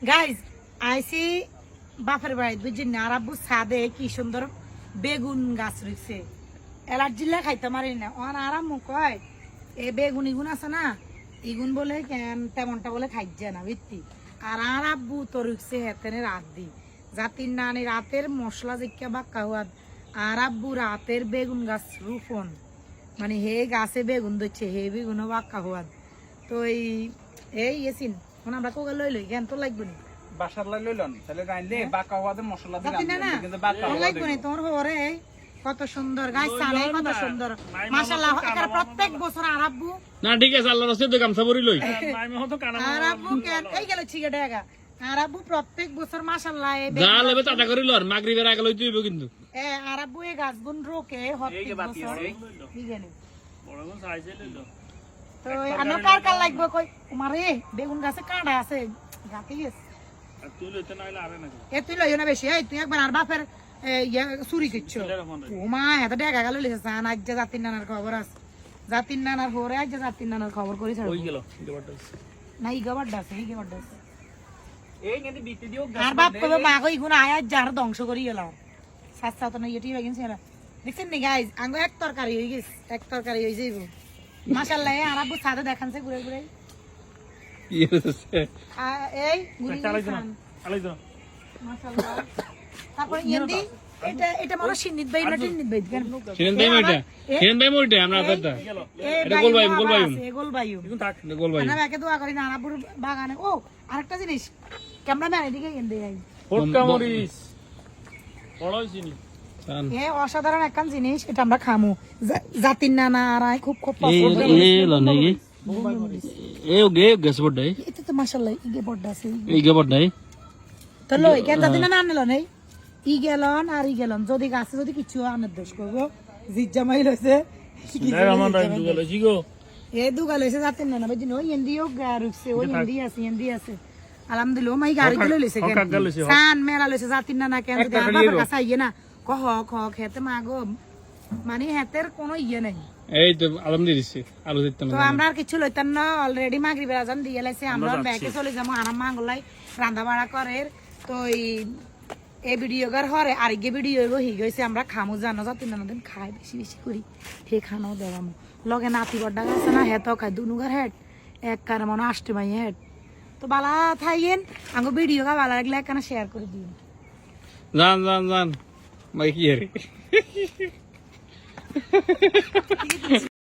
Guys আইসি বাপের বাড়ি বুঝছেন না, আর আব্বু ছাদে কি সুন্দর বেগুন গাছ রয়েছে। অ্যালার্জি লে খাইতে পারি না। অন আরাম কয় এ বেগুন ইগুন আছে না, ইগুন বলে কেন তেমনটা বলে খাইছে না ভিত্তি। আর আব্বু তো রুখছে হেতেনে রাত দি জাতির নানি রাতের মশলা জিজ্ঞা বাক্কা হওয়ার। আর আব্বু রাতের বেগুন গাছ রুফন মানে হে গাছে বেগুন ধরছে, হে বেগুনও বাক্কা হওয়ার। তো এই এসিন আমরা কোকে লই লই জ্ঞান তো লাগবে না বাসার লাই লইলন তাহলে রাইলে বাঁকা হওয়াতে মশলা দিয়ে না কিন্তু বাঁকা লাগবে না তোমার ঘরে। কত সুন্দর গাছ চালে কত সুন্দর মাশাআল্লাহ। একার প্রত্যেক বছর আর আব্বু না ঠিক আছে আল্লাহর রাস্তায় গামছা পরি লই আর আব্বু কেন এই গেল ছিগেটা একা। আর আব্বু প্রত্যেক বছর মাশাআল্লাহ যা লেবে টাটা করি লর মাগরিবের আগে লইতে হইব কিন্তু আর আব্বু এই গাছগুন রোকে প্রত্যেক বছর ঠিক আছে বড় কোন সাইজে লইলো। তো আনো কার কার লাগবে কই মারে বেগুন গাছে কাঁটা আছে গাতি গেছে। আর তুই লইতে নাইলে আরে না এ তুই লইও না বেশি। এই তুই একবার আর বাপের চুরি করছো ও মা এত ডেকা গেল লিখেছে আজ যে জাতির নানার খবর আছে। জাতির নানার হরে আজ যে জাতির নানার খবর করি কই গেল না ই গবরটা আছে এই গবরটা আছে এই কিন্তু বিতে দিও আর বাপ কবে মা কই গুণ আয় যার ধ্বংস করি গেল সাত তো না ইটি হয়ে গেছে না দেখছেন নি গাইজ আঙ্গ এক তরকারি হয়ে গেছে এক তরকারি হয়ে যাইব মাশাআল্লাহ। আর আব্বু ছাদে দেখানছে ঘুরে ঘুরে কি হইছে এই ঘুরে খান মাশাআল্লাহ। তারপর ইন্দি এটা মনে সিন্নিত ভাই না টিন্নিত ভাই কেন হিরেন ভাই মোইটা আমরা দাদা এটা গোল ভাই গোল ভাই এখন থাক গোল ভাই না একে দোয়া করি না আনাপুর বাগানে। ও আরেকটা জিনিস ক্যামেরাম্যান এদিকে ইন্দি আই ফটকা মরিস পড়াইছিনি এ অসাধারণ একখান জিনিস। এটা আমরা খামু জাতির নানা আর আই খুব খুব পছন্দ করে। এ লনেগি এ ওগে গ্যাস বড়াই এটা তো মাশাআল্লাহ ইগে বড় আছে ইগে বড়াই তো লই কেন জাতির নানা আনলো নাই ই গেলন আর ই গেলন যদি গাছে যদি কিছু আনার দোষ করবো জিজ্জামাই লইছে এ দুগা লইছে জাতির নানা বুঝিন ওই এন্দিও রুকছে ওই এন্দি আছে আলহামদুলিল্লাহ মাই গাড়ি গেলে লইছে কেন সান মেলা লইছে জাতির নানা কেন যদি বাবার কাছে আইয়ে না কহ খ খেতে মাগো মানে হেতের কোনো ইয়ে নাই। এই তো আলহামদুলিল্লাহ আলু দিতাম তো আমরা আর কিছু লইতাম না অলরেডি মাগরিবের আজান দিয়ে লাইছে আমরা ব্যাকে চলে যাবো আরাম মাঙ্গলাই রান্না বাড়া করে। তো এই ভিডিও গার হরে আরেকগে ভিডিও হি গেছে আমরা খামু জানো জাতির নানা দিন খাই বেশি বেশি করি হে খানাও দেওয়ামো লগে নাতি বড্ডা আছে না হেতো খাই দুনুগার হেড এক কারে মনে আসতে মাই হেড। তো বালা থাইয়েন আঙ্গো ভিডিও গা বালা লাগলে একখানা শেয়ার করে দিন জান ভাই কি রে